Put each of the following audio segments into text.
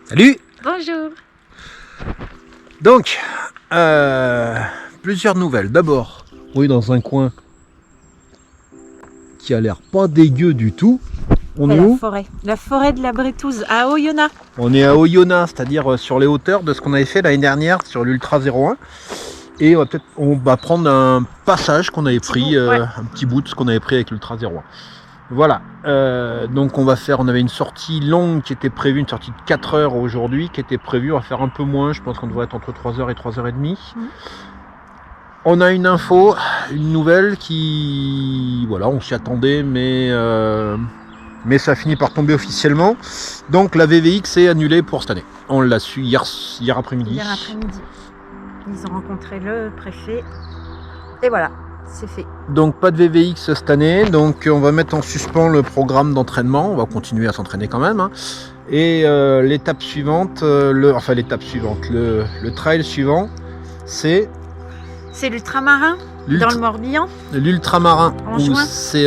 Salut! Bonjour! Donc, plusieurs nouvelles. D'abord, on est dans un coin qui a l'air pas dégueu du tout. On est où? La forêt de la Bretouze, à Oyonnax. On est à Oyonnax, c'est-à-dire sur les hauteurs de ce qu'on avait fait l'année dernière sur l'Ultra 01. Et on va prendre un passage qu'on avait pris, un petit bout de ce qu'on avait pris avec l'Ultra 01. Voilà, donc on avait une sortie longue qui était prévue, une sortie de 4 heures aujourd'hui, qui était prévue, on va faire un peu moins, je pense qu'on devrait être entre 3h et 3h30. On a une info, une nouvelle qui, voilà, on s'y attendait, mais ça finit par tomber officiellement. Donc la VVX est annulée pour cette année. On l'a su hier après-midi. Hier après-midi. Ils ont rencontré le préfet, et voilà. C'est fait. Donc pas de VVX cette année, donc on va mettre en suspens le programme d'entraînement, on va continuer à s'entraîner quand même. Et l'étape suivante, le trail suivant, c'est l'ultramarin dans le Morbihan. L'ultramarin, c'est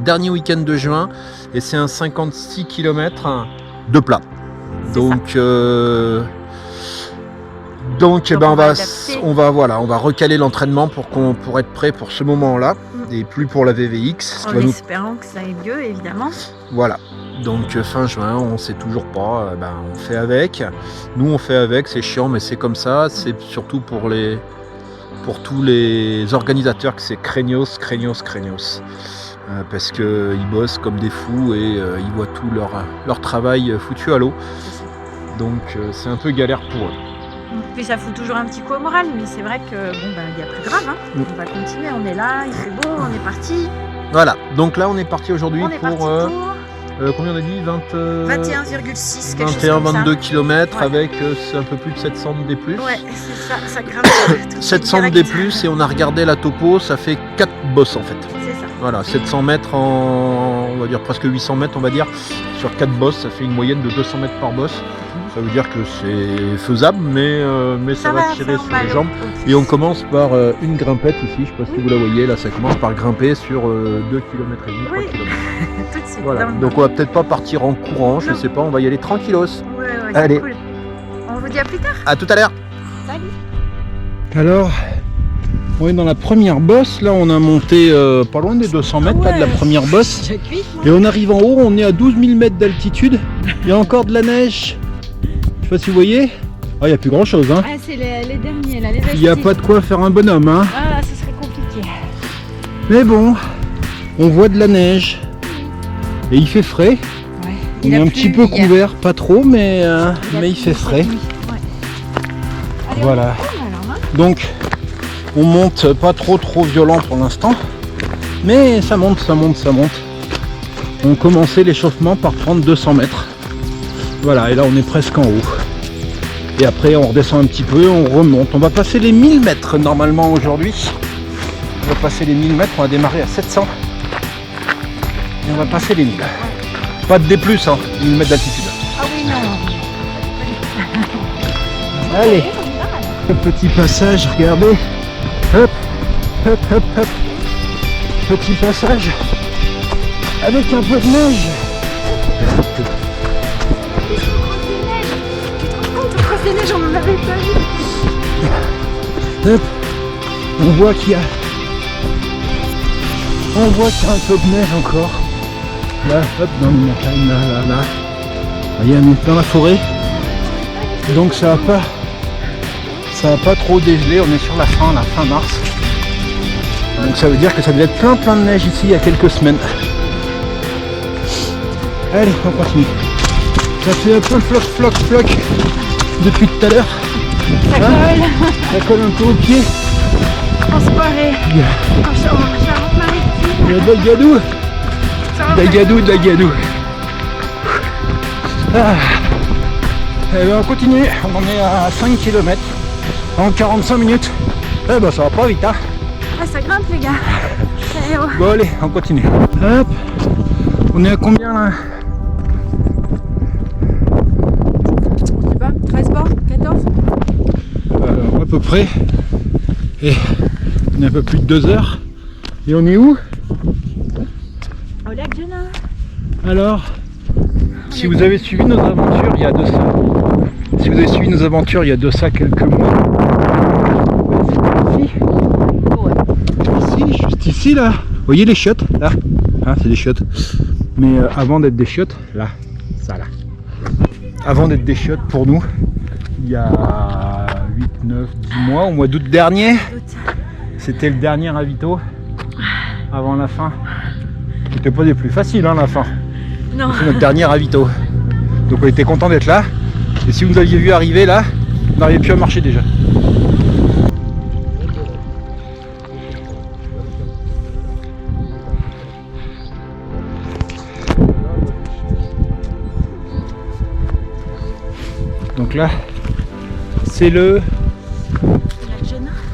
dernier week-end de juin, et c'est un 56 km de plat. Donc on va recaler l'entraînement pour être prêt pour ce moment-là et plus pour la VVX. En espérant que ça ait lieu, évidemment. Voilà. Donc fin juin, on sait toujours pas. On fait avec. Nous on fait avec. C'est chiant, mais c'est comme ça. C'est surtout pour tous les organisateurs que c'est craignos. Parce que ils bossent comme des fous et ils voient tout leur travail foutu à l'eau. Donc c'est un peu galère pour eux. Puis ça fout toujours un petit coup au moral, mais c'est vrai que il y a plus grave, On va continuer, on est là, il fait beau, on est parti. Voilà, donc là on est parti aujourd'hui pour combien on a dit 21,6 22 km avec un peu plus de 700 D+. Ouais, c'est ça, ça grimpe. 700 D+, et on a regardé la topo, ça fait 4 bosses en fait. C'est ça. Voilà, 700 mètres on va dire presque 800 mètres on va dire, sur 4 bosses, ça fait une moyenne de 200 mètres par bosse. Ça veut dire que c'est faisable, mais ça va tirer sur les jambes. Et on commence par une grimpette ici, je ne sais pas si vous la voyez, là ça commence par grimper sur 2 km et demi, 3 km. Tout de suite. Voilà. Donc on va peut-être pas partir en courant, je sais pas, on va y aller tranquillos. Ouais, allez. Cool. On vous dit à plus tard. À tout à l'heure. Salut. Alors, on est dans la première bosse, là on a monté pas loin des 200 mètres là, de la première bosse. Et on arrive en haut, on est à 12 000 mètres d'altitude, il y a encore de la neige. Je sais pas si vous voyez. Il n'y a plus grand chose. Ah, c'est les derniers là, les il n'y a pas de quoi faire un bonhomme. Ah là, ce serait compliqué. Mais bon, on voit de la neige. Et il fait frais. Ouais, on est un petit peu couvert, pas trop, mais il fait frais. Ouais. Allez, voilà. Donc, on monte pas trop violent pour l'instant. Mais ça monte. On commençait l'échauffement par prendre 200 mètres. Voilà, et là on est presque en haut. Et après on redescend un petit peu, on remonte. On va passer les 1000 mètres normalement aujourd'hui. On va passer les 1000 mètres, on va démarrer à 700. Et on va passer les 1000. Pas de D+, 1000 mètres d'altitude. Ah oui, non. Allez, petit passage, regardez. Hop. Petit passage avec un peu de neige. Des neiges, on en avait pas vu. Hop. On voit qu'il y a un peu de neige encore. Là, hop, dans les montagnes, là. Il y a dans la forêt. Donc ça va pas trop dégelé, on est sur la fin mars. Donc ça veut dire que ça devait être plein de neige ici il y a quelques semaines. Allez, on continue. Ça fait un peu floc depuis tout à l'heure. Ça colle un peu au pied. On se croirait. Il y a Dagadou. Et on continue, on en est à 5 km en 45 minutes. Ça va pas vite. Ah, ça grimpe les gars. Bon allez, on continue. Hop. On est à combien là? Je sais pas, 13 bords, 14 à peu près. Et on est un peu plus de 2 heures. Et on est où? Au lac Genin. Alors, si vous avez suivi nos aventures il y a 2 semaines, vous avez suivi nos aventures il y a de ça quelques mois. Ici. Ici, juste ici là. Vous voyez les chiottes là, hein, c'est des chiottes. Mais avant d'être des chiottes, là, ça là. Avant d'être des chiottes pour nous, il y a 8, 9, 10 mois, au mois d'août dernier, c'était le dernier ravito avant la fin. C'était pas des plus faciles hein, la fin. Non. C'est notre dernier ravito. Donc on était content d'être là. Et si vous nous aviez vu arriver là, on n'arrivait plus à marcher déjà. Donc là, c'est le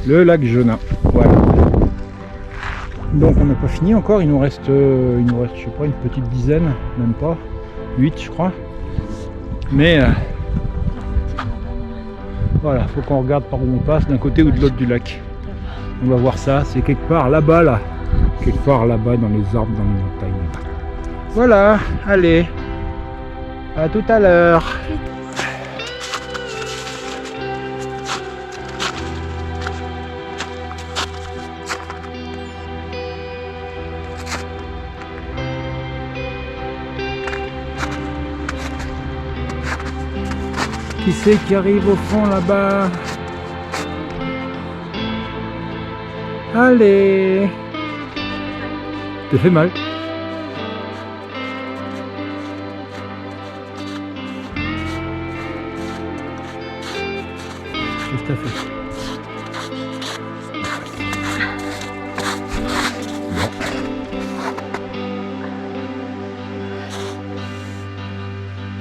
lac Genin. Voilà. Donc on n'a pas fini encore, il nous reste je sais pas une petite dizaine, même pas, 8 je crois. Mais voilà, faut qu'on regarde par où on passe, d'un côté ou de l'autre du lac. On va voir ça, c'est quelque part là-bas là. Quelque part là-bas dans les arbres, dans les montagnes. Voilà, allez. À tout à l'heure. Qui c'est qui arrive au fond là-bas? Allez! T'as fait mal? Qu'est-ce que t'as fait?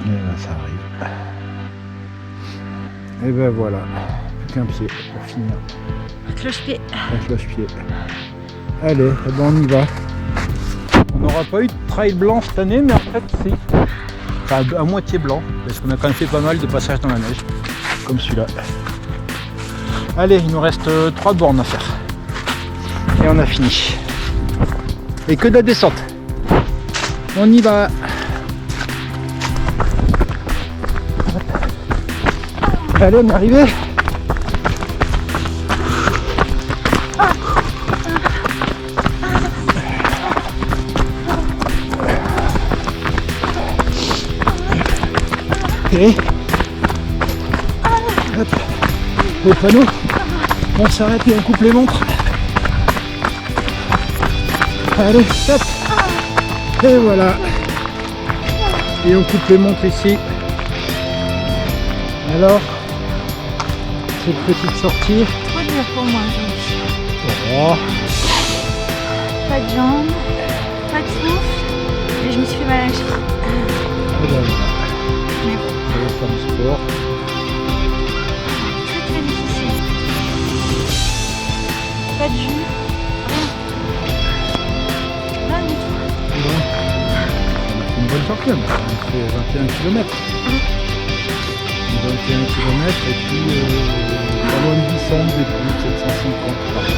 Et là ça arrive. Et ben voilà, plus qu'un pied pour finir. Un cloche-pied. Un cloche-pied. Allez, eh ben on y va. On n'aura pas eu de trail blanc cette année, mais en fait si. Enfin à moitié blanc, parce qu'on a quand même fait pas mal de passages dans la neige, comme celui-là. Allez, il nous reste 3 bornes à faire. Et on a fini. Et que de la descente. On y va. Allez, on est arrivé. Et hop, au panneau, on s'arrête et on coupe les montres. Allez, hop. Et voilà. Et on coupe les montres ici. Alors, cette petite sortie. Trop dur pour moi aujourd'hui. Oh. Pas de jambes, pas de souffle. Et je me suis fait mal à la cheville. Et ben voilà. Mais bon. Ça va faire du sport. Très très difficile. Pas de jus. Rien du tout. Bon. On a fait une bonne sortie. On a fait 21 km. 21 km et puis pas loin de 800 des plus 750 par an.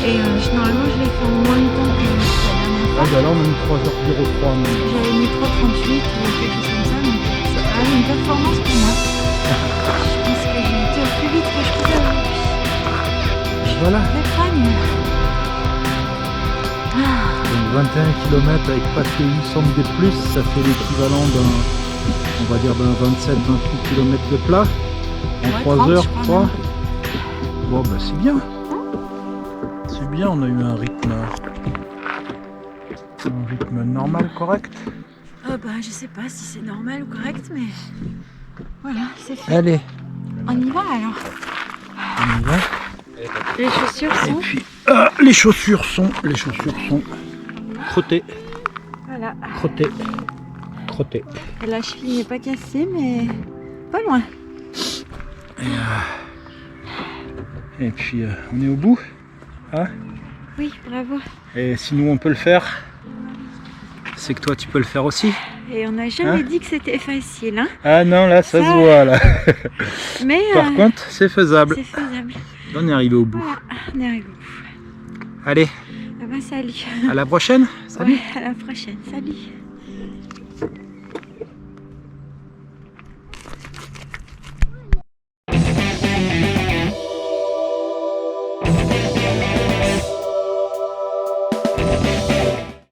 Et normalement je l'ai fait en moins de temps que la dernière fois. Ah bah là on a mis 3h03 même. J'avais mis 3h38 ou quelque chose comme ça, donc c'est quand même une performance pour moi. Je pense que j'ai été au plus vite que je pouvais aujourd'hui. Voilà. Très fan. Donc 21 km avec presque 800 des plus, ça fait l'équivalent d'un, on va dire d'un 27-28 km de plat en Ouais, 3 30, heures, je crois, 3. même. Bon bah c'est bien. C'est bien, on a eu un rythme normal, correct. Bah je sais pas si c'est normal ou correct, mais voilà, c'est fait. Allez, On y va alors. on y va. Les chaussures Et sont. puis les chaussures sont crottées, Voilà. crottées. La cheville n'est pas cassée, mais pas loin. Et puis on est au bout. Hein? Oui, bravo. Et si nous on peut le faire, c'est que toi tu peux le faire aussi. Et on n'a jamais Hein? dit que c'était facile, hein. Ah non, là ça Ça, se voit là. Mais Par contre, c'est faisable. c'est faisable. On est arrivé au bout. Voilà, on est arrivé au bout. Allez, Ah bah salut. à la prochaine. Salut. Ouais, à la prochaine. Salut.